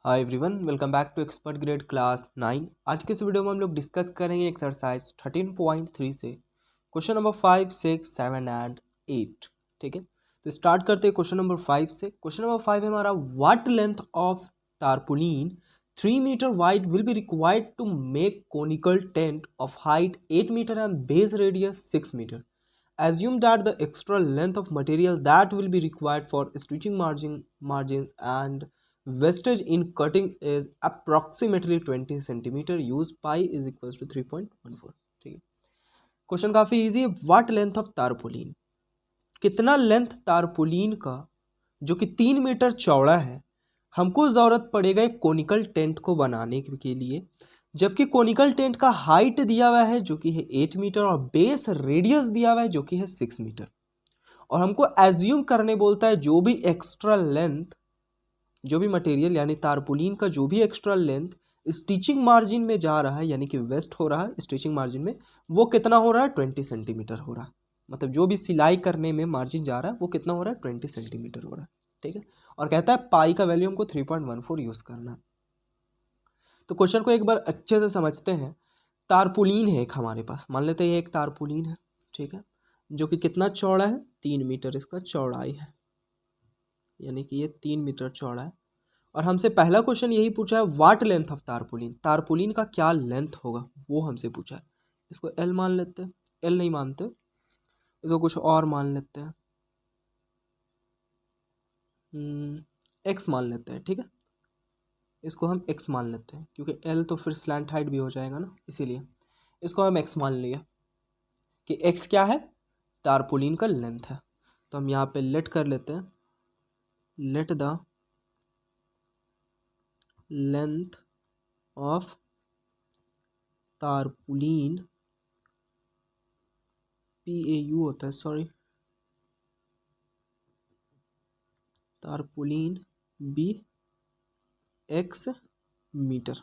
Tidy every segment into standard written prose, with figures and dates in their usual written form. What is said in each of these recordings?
Hi everyone, welcome back to expert grade class 9। आज के इस वीडियो में हम लोग डिस्कस करेंगे एक्सरसाइज 13.3 से क्वेश्चन नंबर 5, 6, 7 एंड 8। ठीक है, तो स्टार्ट करते हैं क्वेश्चन नंबर 5 से। क्वेश्चन नंबर 5 है हमारा, what length of tarpaulin 3 metre wide will be required to make conical tent of height 8 metre and base radius 6 metre. Assume that the extra length of material that will be required for stitching margins and wastage in cutting is approximately 20 centimeter. Use pi is equals to 3.14। ठीक है, question काफी easy है। What length of tarpaulin, कितना length tarpaulin का जो कि 3 metre चौड़ा है, हमको ज़रूरत पड़ेगा एक कोनिकल टेंट को बनाने के लिए, जबकि कोनिकल टेंट का हाइट दिया हुआ है जो कि है 8 मीटर और बेस रेडियस दिया हुआ है जो कि है 6 मीटर। और हमको एज्यूम करने बोलता है जो भी एक्स्ट्रा लेंथ, जो भी मटेरियल यानी तारपुलिन का जो भी एक्स्ट्रा लेंथ स्टिचिंग मार्जिन में जा रहा है, यानी कि वेस्ट हो रहा है स्टिचिंग मार्जिन में, वो कितना हो रहा है 20 सेंटीमीटर हो रहा है। मतलब जो भी सिलाई करने में मार्जिन जा रहा है वो कितना हो रहा है 20 सेंटीमीटर हो रहा है। ठीक है, और कहता है पाई का वैल्यू हमको 3.14 यूज़ करना है। तो क्वेश्चन को एक बार अच्छे से समझते हैं। तारपुलिन है एक हमारे पास, मान लेते हैं ये एक तारपुलिन है। ठीक है, जो कि कितना चौड़ा है, 3 मीटर इसका चौड़ाई है, यानी कि ये 3 मीटर चौड़ा है। और हमसे पहला क्वेश्चन यही पूछा है, what length of tarpaulin, tarpaulin का क्या लेंथ होगा वो हमसे पूछा है। इसको एल मान लेते हैं, एल नहीं मानते, इसको कुछ और मान लेते हैं, एक्स मान लेते हैं। ठीक है, इसको हम एक्स मान लेते हैं क्योंकि एल तो फिर स्लैंट हाइट भी हो जाएगा ना, इसीलिए इसको हम एक्स मान लिया कि एक्स क्या है, तारपुलिन का लेंथ है। तो हम यहाँ पे लेट कर लेते हैं, let the length of tarpaulin, PAU होता है, sorry, tarpaulin be x metre.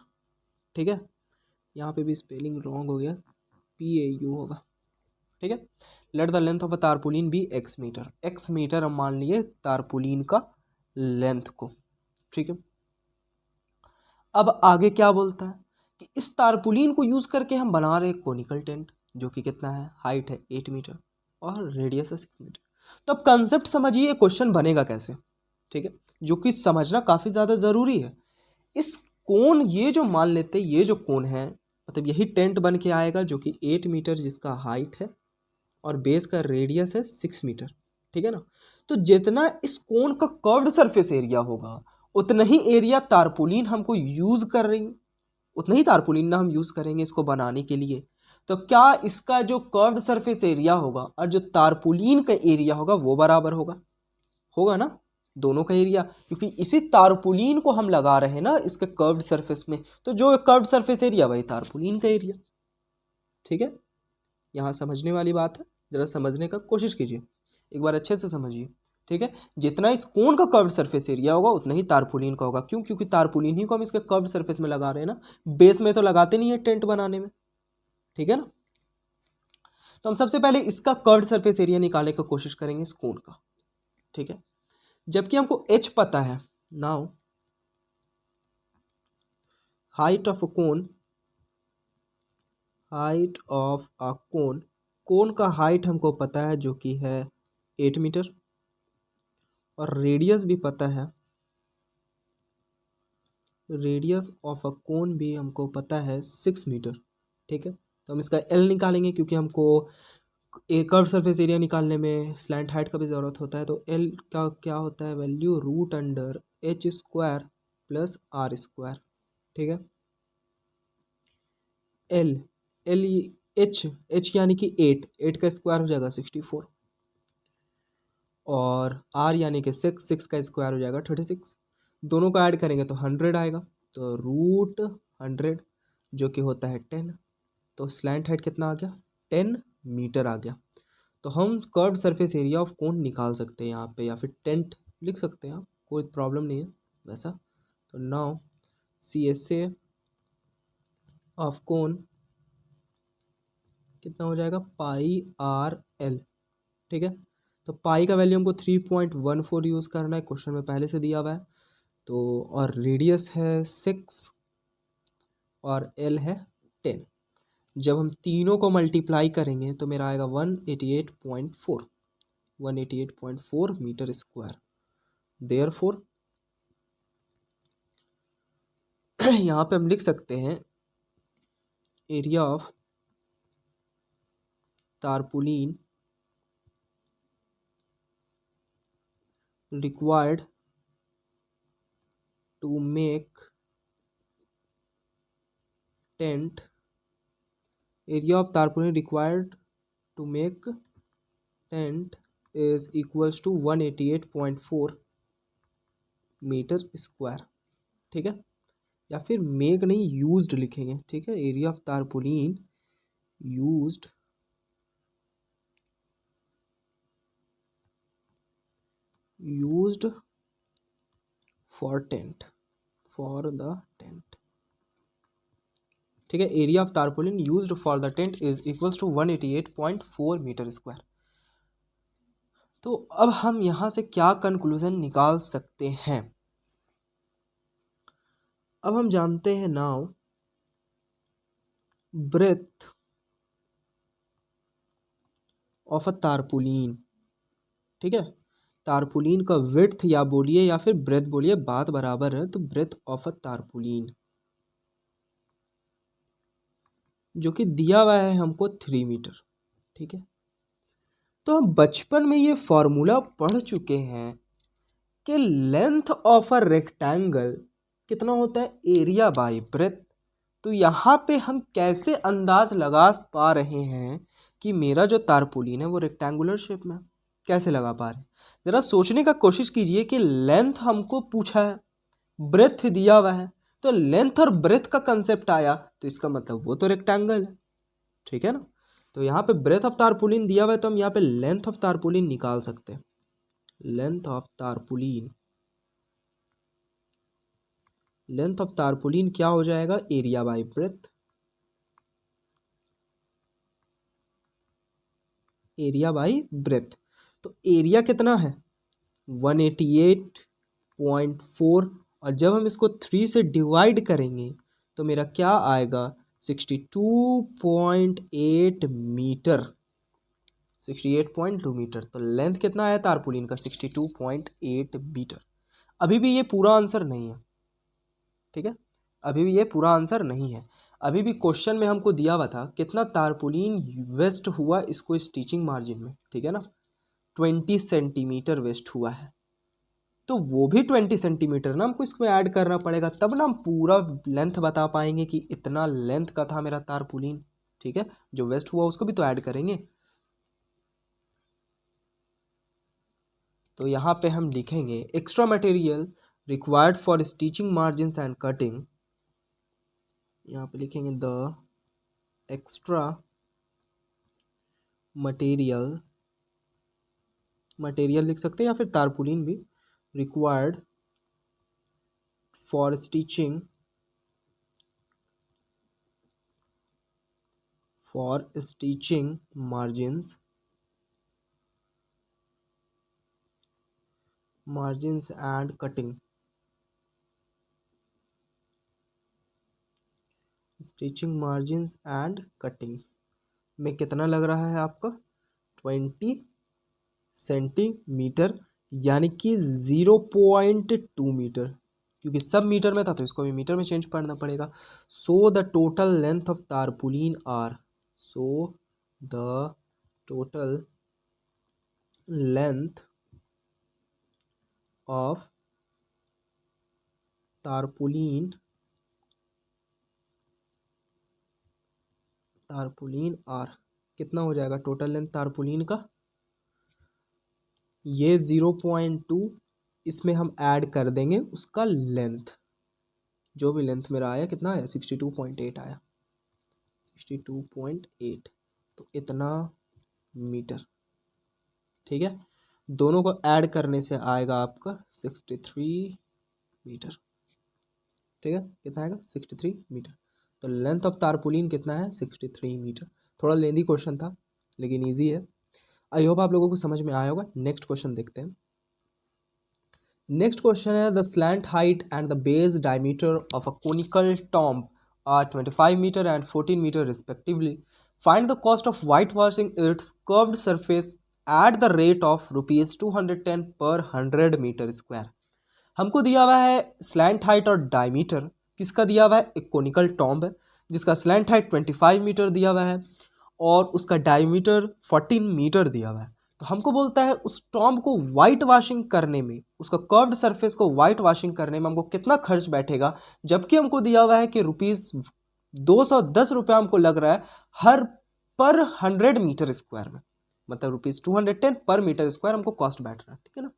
ठीक है, यहाँ पे भी स्पेलिंग रॉन्ग हो गया, PAU होगा। ठीक है, let the length of a tarpaulin be x metre, x metre हम मान लिए तारपुलिन का लेंथ को। ठीक है, अब आगे क्या बोलता है कि इस तारपुलिन को यूज करके हम बना रहे कोनिकल टेंट जो कि कितना है, हाइट है 8 मीटर और रेडियस है 6 मीटर। तो अब कंसेप्ट समझिए क्वेश्चन बनेगा कैसे। ठीक है, जो कि समझना काफी ज्यादा जरूरी है। इस कोन, ये जो मान लेते हैं ये जो कोन है, मतलब यही टेंट बन के आएगा जो कि 8 मीटर जिसका हाइट है और बेस का रेडियस है 6 मीटर। ठीक है ना, तो जितना इस कोन का कर्व्ड सरफेस एरिया होगा उतना ही एरिया तारपुलिन हमको यूज कर रही, उतना ही तारपुलिन ना हम यूज करेंगे इसको बनाने के लिए। तो क्या इसका जो कर्व्ड सरफेस एरिया होगा और जो तारपुलिन का एरिया होगा वो बराबर होगा, होगा ना, दोनों का एरिया, क्योंकि इसी तारपुलिन को हम लगा रहे हैं ना इसके कर्व्ड सरफेस में, तो जो कर्व्ड सरफेस एरिया वही तारपुलिन का एरिया। ठीक है, यहाँ समझने वाली बात है, जरा समझने का कोशिश कीजिए, एक बार अच्छे से समझिए। ठीक है, जितना इस कोन का कर्व्ड सरफेस एरिया होगा उतना ही तारपुलिन का होगा। क्यों? क्योंकि तारपुलिन ही को हम इसके कर्व्ड सरफेस में लगा रहे हैं ना, बेस में तो लगाते नहीं है टेंट बनाने में। ठीक है ना, तो हम सबसे पहले इसका कर्व्ड सरफेस एरिया निकालने की कोशिश करेंगे इस कोन का। ठीक है, जबकि हमको एच पता है। Now height of a cone, height of a cone, cone का हाइट हमको पता है जो कि है 8 मीटर और रेडियस भी पता है, रेडियस ऑफ अ कोन भी हमको पता है 6 मीटर। ठीक है, तो हम इसका एल निकालेंगे क्योंकि हमको एक कर्व सरफेस एरिया निकालने में स्लैंट हाइट का भी ज़रूरत होता है। तो एल का क्या होता है value, root under h square plus r square. ठीक है, एल, एल एच, एच यानी कि 8, 8 का स्क्वायर हो जाएगा 64 और आर यानी कि 6, 6 का स्क्वायर हो जाएगा 36, दोनों को ऐड करेंगे तो 100 आएगा, तो रूट 100 जो कि होता है 10। तो स्लैंट हाइट कितना आ गया, 10 मीटर आ गया। तो हम curved surface area of cone निकाल सकते हैं यहाँ पे, या फिर टेंट लिख सकते हैं आप, कोई प्रॉब्लम नहीं है वैसा। तो नाउ CSA ऑफ कोन कितना हो जाएगा, पाई आर एल। ठीक है, तो पाई का वैल्यू हमको 3.14 यूज़ करना है, क्वेश्चन में पहले से दिया हुआ है। तो और रेडियस है 6 और एल है 10। जब हम तीनों को मल्टीप्लाई करेंगे तो मेरा आएगा 188.4 मीटर स्क्वायर। देयरफॉर यहाँ पे हम लिख सकते हैं area of tarpaulin required to make tent area of tarpaulin required to make tent is equals to 188.4 metre square. ठीक है, या फिर मेक नहीं यूज्ड लिखेंगे। ठीक है, area of tarpaulin used for tent for the tent. ठीक है, area of tarpaulin used for the tent is equals to 188.4 metre square. तो अब हम यहाँ से क्या कंक्लूजन निकाल सकते हैं? अब हम जानते हैं now breath of a tarpaulin. ठीक है, तारपुलिन का विड्थ या बोलिए या फिर ब्रेथ बोलिए, बात बराबर है। तो ब्रेथ ऑफ अ तारपुलिन जो कि दिया हुआ है हमको 3 मीटर। ठीक है, तो हम बचपन में ये फॉर्मूला पढ़ चुके हैं कि लेंथ ऑफ अ रेक्टेंगल कितना होता है, एरिया बाय ब्रेथ। तो यहाँ पे हम कैसे अंदाज लगा पा रहे हैं कि मेरा जो तारपुलिन है वो रेक्टेंगुलर शेप में, कैसे लगा पा रहे हैं? ज़रा सोचने का कोशिश कीजिए कि लेंथ हमको पूछा है, ब्रेथ दिया हुआ है, तो लेंथ और ब्रेथ का कंसेप्ट आया तो इसका मतलब वो तो रेक्टेंगल है। ठीक है ना, तो यहाँ पे ब्रेथ ऑफ तारपुलिन दिया हुआ है तो हम यहाँ पे लेंथ ऑफ तारपुलिन निकाल सकते हैं। लेंथ ऑफ तारपुलिन क्या हो जाएगा, area bye breath. Area bye breath, तो एरिया कितना है 188.4, और जब हम इसको 3 से डिवाइड करेंगे तो मेरा क्या आएगा 62.8 मीटर, 68.2 मीटर। तो लेंथ कितना है तारपुलिन का 62.8 मीटर। अभी भी ये पूरा आंसर नहीं है। ठीक है, अभी भी ये पूरा आंसर नहीं है। अभी भी क्वेश्चन में हमको दिया हुआ था कितना तारपुलिन वेस्ट हुआ इसको स्टिचिंग मार्जिन में। ठीक है ना, 20 सेंटीमीटर वेस्ट हुआ है, तो वो भी 20 सेंटीमीटर ना हमको इसमें ऐड करना पड़ेगा, तब ना हम पूरा लेंथ बता पाएंगे कि इतना लेंथ का था मेरा तारपुलिन। ठीक है, जो वेस्ट हुआ उसको भी तो ऐड करेंगे। तो यहाँ पे हम लिखेंगे extra material required for stitching margins and cutting. यहाँ पे लिखेंगे द एक्स्ट्रा मटेरियल लिख सकते हैं या फिर तारपुलिन भी, required for stitching margins and cutting. Stitching margins and cutting में कितना लग रहा है आपका 20 सेंटीमीटर, यानी कि 0.2 मीटर, क्योंकि सब मीटर में था तो इसको भी मीटर में चेंज करना पड़ेगा। So the total length of tarpaulin are, so the total length of tarpaulin are कितना हो जाएगा टोटल लेंथ तारपुलिन का, ये 0.2 इसमें हम ऐड कर देंगे उसका लेंथ, जो भी लेंथ मेरा आया कितना आया 62.8 आया, 62.8, तो इतना मीटर। ठीक है, दोनों को ऐड करने से आएगा आपका 63 मीटर। ठीक है, कितना आएगा 63 मीटर। तो लेंथ ऑफ तारपुलिन कितना है 63 मीटर। थोड़ा लेंदी क्वेश्चन था लेकिन इजी है। आई होप आप लोगों को समझ में आया होगा। नेक्स्ट क्वेश्चन देखते हैं। नेक्स्ट क्वेश्चन है the slant height and the base diameter of a conical tomb are 25 metre and 14 metre respectively. Find the cost of white washing its curved surface at the rate of ₹210 per 100 metre square. हमको दिया हुआ है slant height और diameter. किसका दिया हुआ है? एक कोनिकल टॉम्ब है जिसका स्लैंट हाइट 25 मीटर दिया हुआ है और उसका डायमीटर 14 मीटर दिया हुआ है. तो हमको बोलता है उस टॉम्ब को वाइट वॉशिंग करने में, उसका कर्व्ड सरफेस को वाइट वॉशिंग करने में हमको कितना खर्च बैठेगा, जबकि हमको दिया हुआ है कि ₹210 हमको लग रहा है हर पर 100 मीटर स्क्वायर में, मतलब ₹210 पर मीटर स्क्वायर हमको कॉस्ट बैठ रहा है. ठीक है ना.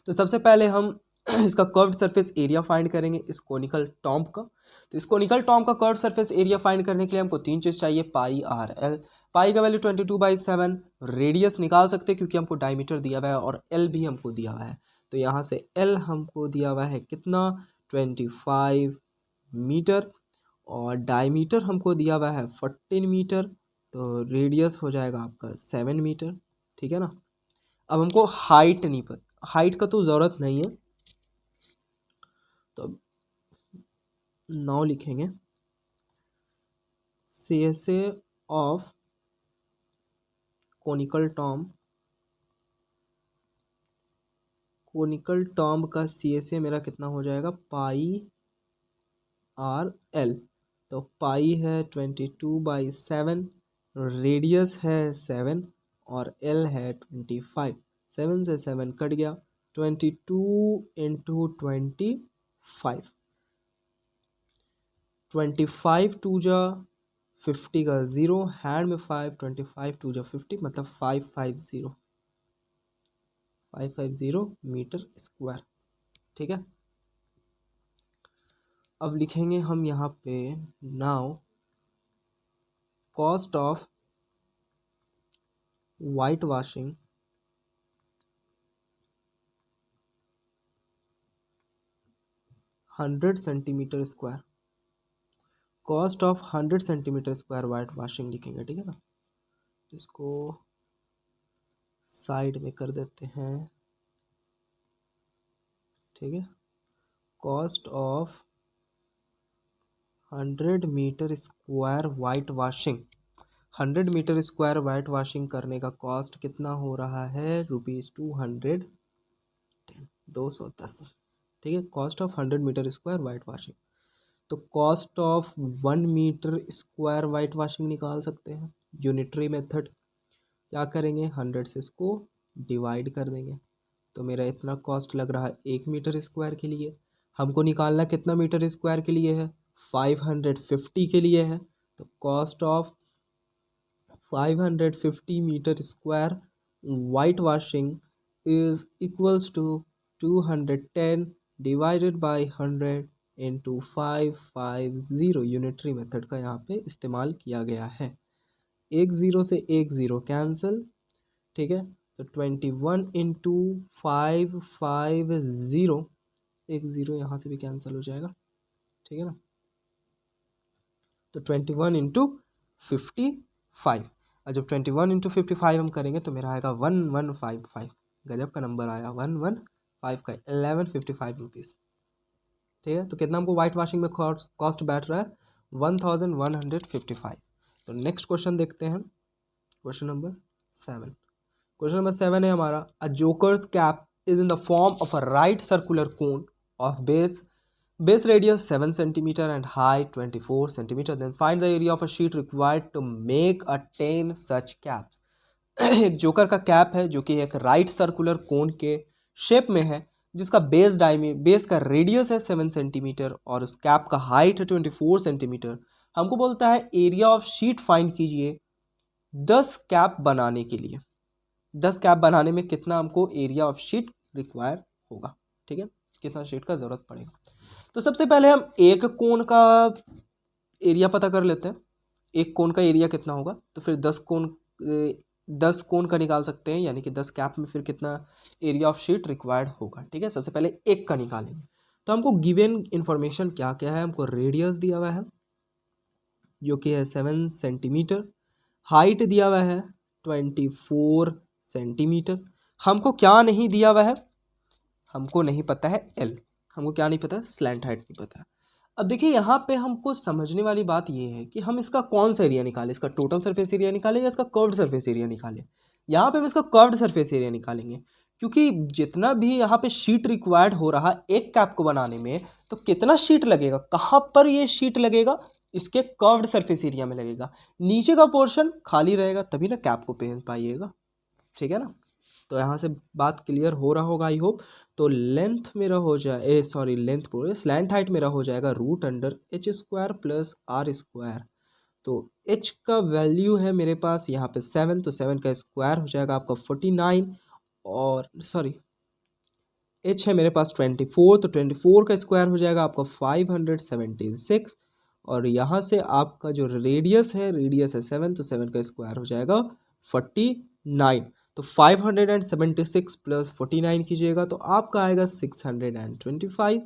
तो सबसे पहले हम इसका कर्व्ड सरफेस एरिया फाइंड करेंगे इस कोनिकल टॉम्ब का. तो इस कोनिकल टॉम्ब का कर्व्ड सरफेस एरिया फाइंड करने के लिए हमको तीन चीज़ चाहिए. पाई आर एल. पाई का वैल्यू 22/7. रेडियस निकाल सकते हैं क्योंकि हमको डायमीटर दिया हुआ है और एल भी हमको दिया हुआ है. तो यहाँ से एल हमको दिया हुआ है कितना, 25 मीटर, और डायमीटर हमको दिया हुआ है 14 मीटर. तो रेडियस हो जाएगा आपका 7 मीटर. ठीक है ना. अब हमको हाइट नहीं पता, हाइट का तो ज़रूरत नहीं है, तो नाउ लिखेंगे CSA of conical tomb. Conical tomb का CSA मेरा कितना हो जाएगा, पाई आर एल. तो पाई है 22/7, रेडियस है 7 और एल है 25. 7 से 7 कट गया, 22 इंटू 25. 25 टू जा 50 का 0, हैंड में 5, 25 टू जा 50 मतलब 550 मीटर स्क्वायर. ठीक है. अब लिखेंगे हम यहाँ पे now cost of white washing 100 centimetre square. Cost of 100 centimetre square white washing लिखेंगे. ठीक है ना. इसको साइड में कर देते हैं. ठीक है. Cost of 100 metre square white washing, 100 metre square white washing करने का कॉस्ट कितना हो रहा है, ₹210. 210. ठीक है. Cost of 100 metre square white washing. तो cost of 1 metre square white washing निकाल सकते हैं यूनिटरी मेथड. क्या करेंगे, 100 से इसको डिवाइड कर देंगे. तो मेरा इतना कॉस्ट लग रहा है 1 मीटर स्क्वायर के लिए. हमको निकालना कितना मीटर स्क्वायर के लिए है, 550 के लिए है. तो cost of 550 metre square white washing is equals to 210 divided by 100 into 550. Unitary method का यहाँ पे इस्तेमाल किया गया है. एक ज़ीरो से एक ज़ीरो कैंसिल. ठीक है. तो 21 इंटू 550, एक ज़ीरो यहाँ से भी कैंसिल हो जाएगा. ठीक है ना. तो 21 इंटू 55, और जब 21 इंटू 55 हम करेंगे तो मेरा आएगा 1155. गजब का नंबर आया, 115 का 1155 रुपीज़. ठीक है. तो कितना हमको वाइट वॉशिंग में कॉस्ट बैठ रहा है, 1155. तो नेक्स्ट क्वेश्चन देखते हैं. Question number 7. क्वेश्चन नंबर 7 है हमारा, a jokers cap is in the form of a right circular cone of base radius 7 centimeter and height 24 centimeter. Then find the area of a sheet required to make a 10 such caps. एक joker का cap है जो कि एक right circular कोन के shape में है, जिसका बेस का रेडियस है 7 सेंटीमीटर और उस कैप का हाइट है 24 सेंटीमीटर. हमको बोलता है एरिया ऑफ शीट फाइंड कीजिए 10 कैप बनाने के लिए. 10 कैप बनाने में कितना हमको एरिया ऑफ शीट रिक्वायर होगा. ठीक है. कितना शीट का ज़रूरत पड़ेगा. तो सबसे पहले हम एक कोन का एरिया पता कर लेते हैं. एक कोन का एरिया कितना होगा, तो फिर 10 कोन का निकाल सकते हैं, यानी कि 10 कैप में फिर कितना एरिया ऑफ शीट रिक्वायर्ड होगा. ठीक है. सबसे पहले एक का निकालेंगे. तो हमको गिवन इंफॉर्मेशन क्या क्या है, हमको रेडियस दिया हुआ है जो कि है 7 सेंटीमीटर, हाइट दिया हुआ है 24 सेंटीमीटर. हमको क्या नहीं दिया हुआ है, हमको नहीं पता है एल, हमको क्या नहीं पता है, स्लैंट हाइट नहीं पता है। अब देखिए यहाँ पे हमको समझने वाली बात ये है कि हम इसका कौन सा एरिया निकालें, इसका टोटल सरफेस एरिया निकालें या इसका कर्व्ड सरफेस एरिया निकालें। यहाँ पे हम इसका कर्व्ड सरफेस एरिया निकालेंगे, क्योंकि जितना भी यहाँ पे शीट रिक्वायर्ड हो रहा एक कैप को बनाने में, तो कितना शीट लगेगा, कहाँ पर ये शीट लगेगा, इसके कर्व्ड सरफेस एरिया में लगेगा। नीचे का पोर्शन खाली रहेगा तभी ना कैप को पहन पाइएगा, ठीक है ना। तो यहाँ से बात क्लियर हो रहा होगा आई होप। तो लेंथ मेरा हो जाए लेंथ पूरे स्लैंट हाइट मेरा हो जाएगा root under h square plus r square. तो एच का वैल्यू है मेरे पास यहाँ पे 7, तो 7 का स्क्वायर हो जाएगा आपका 49, और एच है मेरे पास 24, तो 24 का स्क्वायर हो जाएगा आपका 576, और यहाँ से आपका जो रेडियस है 7, तो 7 का स्क्वायर हो जाएगा 49। तो 576 प्लस 49 कीजिएगा तो आपका आएगा 625।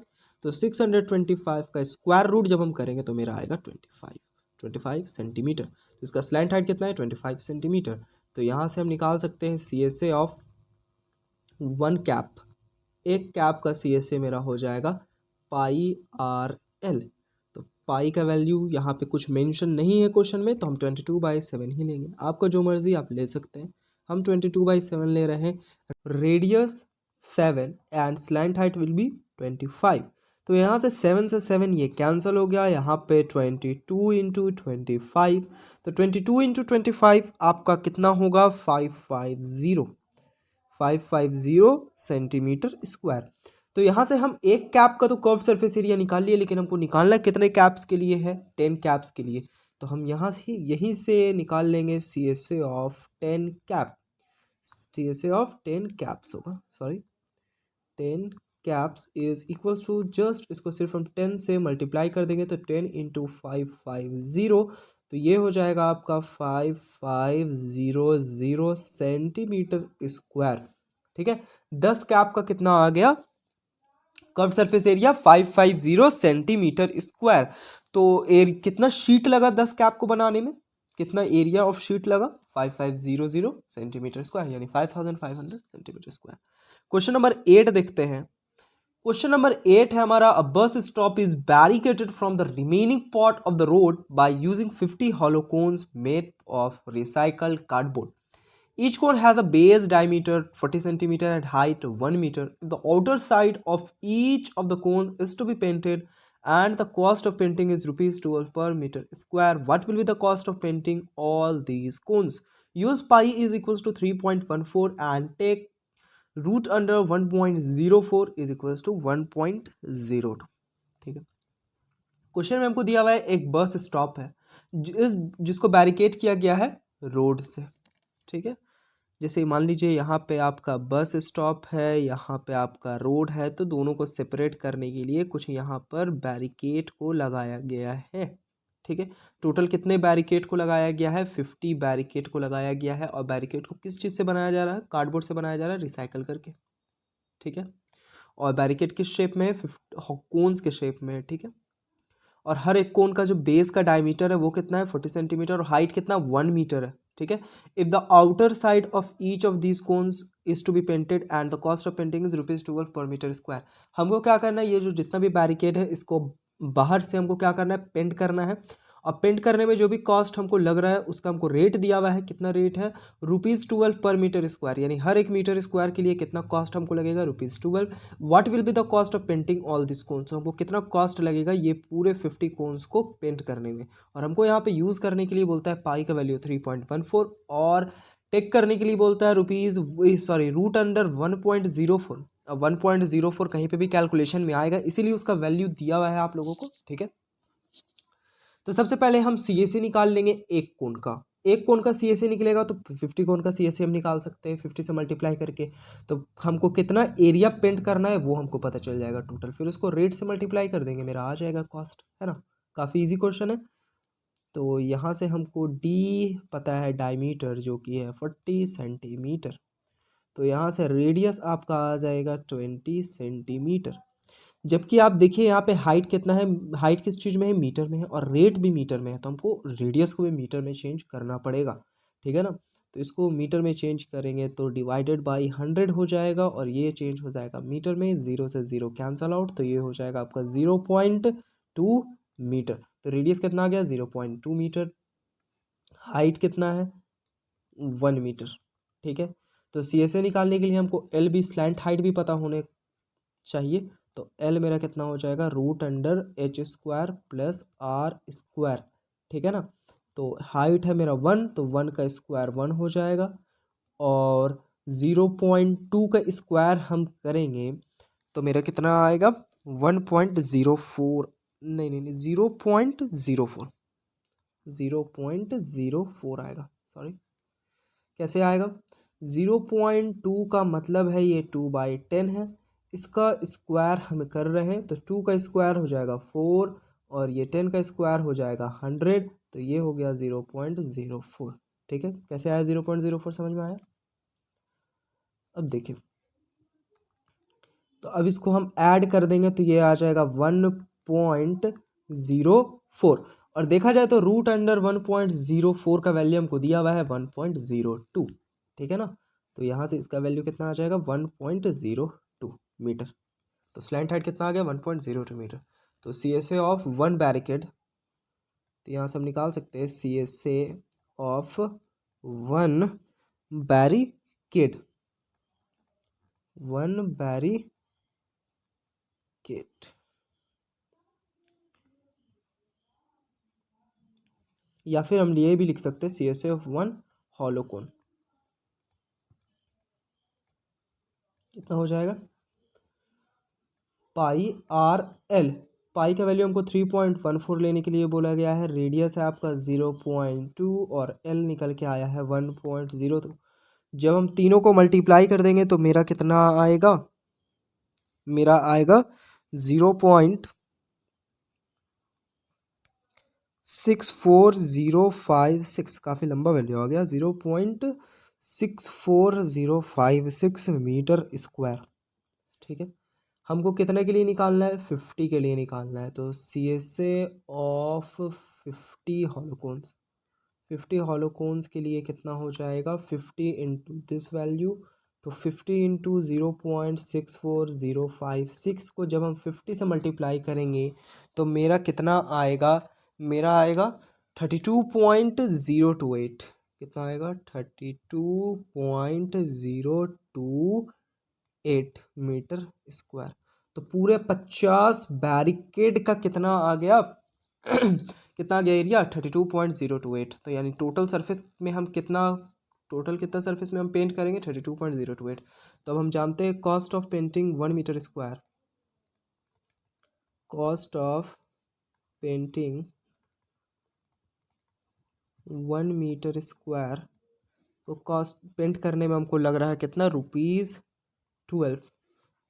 तो 625 का स्क्वायर रूट जब हम करेंगे तो मेरा आएगा 25 सेंटीमीटर। तो इसका स्लैंट हाइट कितना है, 25 सेंटीमीटर। तो यहाँ से हम निकाल सकते हैं CSA ऑफ वन कैप, एक कैप का CSA मेरा हो जाएगा पाई RL। तो पाई का वैल्यू यहाँ पे कुछ मेंशन नहीं है क्वेश्चन में, तो हम 22/7 ही लेंगे। आपका जो मर्जी आप ले सकते हैं, हम 22/7 ले रहे हैं। Radius 7 and slant height will be 25। तो यहाँ से 7 से 7 ये कैंसिल हो गया, यहाँ पे 22 इंटू 25, तो 22 इंटू 25 आपका कितना होगा, 550 सेंटीमीटर स्क्वायर। तो यहाँ से हम एक कैप का तो कर्व सरफेस एरिया निकाल लिए, लेकिन हमको निकालना कितने कैप्स के लिए है, 10 कैप्स के लिए। तो हम यहाँ से यहीं से निकाल लेंगे CSA of 10 cap, CSA of 10 caps होगा, 10 caps is equal to just इसको सिर्फ हम 10 से मल्टीप्लाई कर देंगे, तो 10 इंटू 550, तो ये हो जाएगा आपका 5500 सेंटीमीटर स्क्वायर, ठीक है। 10 कैप का कितना आ गया curve surface area, 550 centimetre square. तो कितना शीट लगा 10 कैप को बनाने में, कितना एरिया ऑफ शीट लगा, 5500 सेंटीमीटर स्क्वायर, यानी 5500 सेंटीमीटर स्क्वायर। क्वेश्चन नंबर 8 देखते हैं। क्वेश्चन नंबर 8 है हमारा, a bus stop is barricaded from the remaining part of the road by using 50 hollow cones made of recycled cardboard. Each cone has a base diameter 40 cm and height 1 meter. If the outer side of each of the cones is to be painted and the cost of painting is ₹12 per meter square, what will be the cost of painting all these cones? Use pi is equals to 3.14 and take root under 1.04 is equals to 1.02, ठीक है। Question में हमको दिया हुआ है एक bus stop है जिसको बैरिकेड किया गया है रोड से, ठीक है। जैसे मान लीजिए यहाँ पे आपका बस स्टॉप है, यहाँ पे आपका रोड है, तो दोनों को सेपरेट करने के लिए कुछ यहाँ पर बैरिकेड को लगाया गया है, ठीक है। टोटल कितने बैरिकेड को लगाया गया है, 50 बैरिकेड को लगाया गया है। और बैरिकेड को किस चीज़ से बनाया जा रहा है, कार्डबोर्ड से बनाया जा रहा है, रिसाइकल करके, ठीक है। और बैरिकेड किस शेप में है, कोन्स के शेप में है, ठीक है। और हर एक कोन का जो बेस का डायमीटर है वो कितना है, 40 सेंटीमीटर, और हाइट कितना, 1 मीटर है, ठीक है। If the outer side of each of these cones is to be painted and the cost of painting is ₹12 per metre square. हमको क्या करना है, ये जो जितना भी बैरिकेड है इसको बाहर से हमको क्या करना है, पेंट करना है। और पेंट करने में जो भी कॉस्ट हमको लग रहा है उसका हमको रेट दिया हुआ है, कितना रेट है, ₹12 पर मीटर स्क्वायर, यानी हर एक मीटर स्क्वायर के लिए कितना कॉस्ट हमको लगेगा, ₹12। What will be the cost of painting all this cones, तो हमको कितना कॉस्ट लगेगा ये पूरे 50 कोन्स को पेंट करने में। और हमको यहाँ पे यूज़ करने के लिए बोलता है पाई का वैल्यू 3.14, और टेक करने के लिए बोलता है रूट अंडर 1.04। 1.04 कहीं पे भी कैलकुलेशन में आएगा, इसीलिए उसका वैल्यू दिया हुआ है आप लोगों को, ठीक है। तो सबसे पहले हम CSA निकाल लेंगे एक कोन का CSA निकलेगा, तो 50 कोन का CSA हम निकाल सकते हैं 50 से मल्टीप्लाई करके। तो हमको कितना एरिया पेंट करना है वो हमको पता चल जाएगा टोटल, फिर उसको रेट से मल्टीप्लाई कर देंगे, मेरा आ जाएगा कॉस्ट, है ना। काफ़ी इजी क्वेश्चन है। तो यहाँ से हमको D पता है, डायमीटर जो कि है 40 सेंटीमीटर, तो यहाँ से रेडियस आपका आ जाएगा 20 सेंटीमीटर। जबकि आप देखिए यहाँ पे हाइट कितना है, हाइट किस चीज़ में है, मीटर में है, और रेट भी मीटर में है, तो हमको रेडियस को भी मीटर में चेंज करना पड़ेगा, ठीक है ना। तो इसको मीटर में चेंज करेंगे तो डिवाइडेड बाई 100 हो जाएगा और ये चेंज हो जाएगा मीटर में, 0 से 0 कैंसल आउट, तो ये हो जाएगा आपका 0.2 मीटर। तो रेडियस कितना आ गया 0.2 मीटर, हाइट कितना है 1 मीटर। ठीक है, तो सी एस ए निकालने के लिए हमको एल बी स्लैंट हाइट भी पता होने चाहिए। तो एल मेरा कितना हो जाएगा √h² प्लस r²। ठीक है ना, तो हाइट है मेरा 1, तो 1 का स्क्वायर 1 हो जाएगा और 0.2 का स्क्वायर हम करेंगे तो मेरा कितना आएगा 1.04, नहीं नहीं नहीं 0.04 आएगा, सॉरी। कैसे आएगा 0.2 का मतलब है ये 2/10 है, इसका स्क्वायर हम कर रहे हैं तो 2 का स्क्वायर हो जाएगा 4 और ये 10 का स्क्वायर हो जाएगा 100, तो ये हो गया 0.04। ठीक है, कैसे आया 0.04 समझ में आया। अब देखिए, तो अब इसको हम ऐड कर देंगे तो ये आ जाएगा 1.04 और देखा जाए तो √1.04 का वैल्यू हमको दिया हुआ है 1.02। ठीक है ना, तो यहाँ से इसका वैल्यू कितना आ जाएगा 1.02 मीटर। तो स्लैंट हाइट कितना आ गया 1.02 मीटर। तो C S A of 1 barricade, तो यहाँ से हम निकाल सकते हैं C S A of 1 barricade, 1 barricade, या फिर हम ये भी लिख सकते हैं सी एस ए ऑफ 1 हॉलोकोन। कितना हो जाएगा πr/l, पाई का वैल्यू हमको 3.14 लेने के लिए बोला गया है, रेडियस है आपका 0.2 और एल निकल के आया है 1.02। जब हम तीनों को मल्टीप्लाई कर देंगे तो मेरा कितना आएगा, मेरा आएगा 0.64056, काफ़ी लंबा वैल्यू आ गया, 0.64056 मीटर स्क्वायर। ठीक है, हमको कितने के लिए निकालना है 50 के लिए निकालना है। तो सी एस ए ऑफ 50 हॉलोकोन्स, 50 हॉलोकोन्स के लिए कितना हो जाएगा 50 इंटू दिस वैल्यू, तो 50 इंटू 0.64056 को जब हम 50 से मल्टीप्लाई करेंगे तो मेरा कितना आएगा, मेरा आएगा 32.028। कितना आएगा 32.028 मीटर स्क्वायर। तो पूरे 50 बैरिकेड का कितना आ गया कितना आ गया एरिया 32.028। तो यानी टोटल सरफेस में हम कितना, टोटल कितना सरफेस में हम पेंट करेंगे 32.028। तो अब हम जानते हैं cost of painting 1 metre square, cost of painting 1 metre square, तो कॉस्ट पेंट करने में हमको लग रहा है कितना ₹12।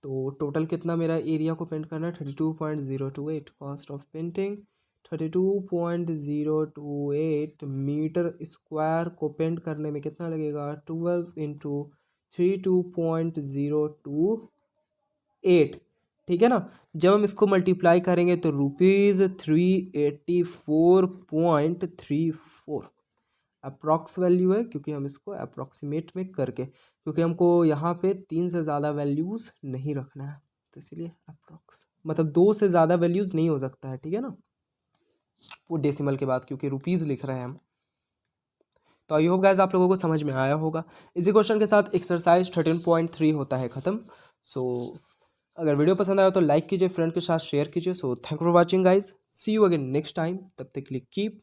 तो टोटल कितना मेरा एरिया को पेंट करना है 32.028, cost of painting 32.028 metre square को पेंट करने में कितना लगेगा 12 इंटू 32.028। ठीक है ना, जब हम इसको मल्टीप्लाई करेंगे तो ₹384.34 अप्रॉक्स वैल्यू है, क्योंकि हम इसको अप्रॉक्सीमेट में करके, क्योंकि हमको यहाँ पे 3 से ज़्यादा वैल्यूज़ नहीं रखना है, तो इसलिए अप्रॉक्स मतलब 2 से ज़्यादा वैल्यूज़ नहीं हो सकता है। ठीक है ना, वो डेसिमल के बाद, क्योंकि रुपीज़ लिख रहे हैं हम। तो आई होप गाइस आप लोगों को समझ में आया होगा। इसी क्वेश्चन के साथ एक्सरसाइज 13.3 होता है ख़त्म। सो अगर वीडियो पसंद आया तो लाइक कीजिए, फ्रेंड के साथ शेयर कीजिए। So thank for watching guys, see you again next time, तब तक के लिए कीप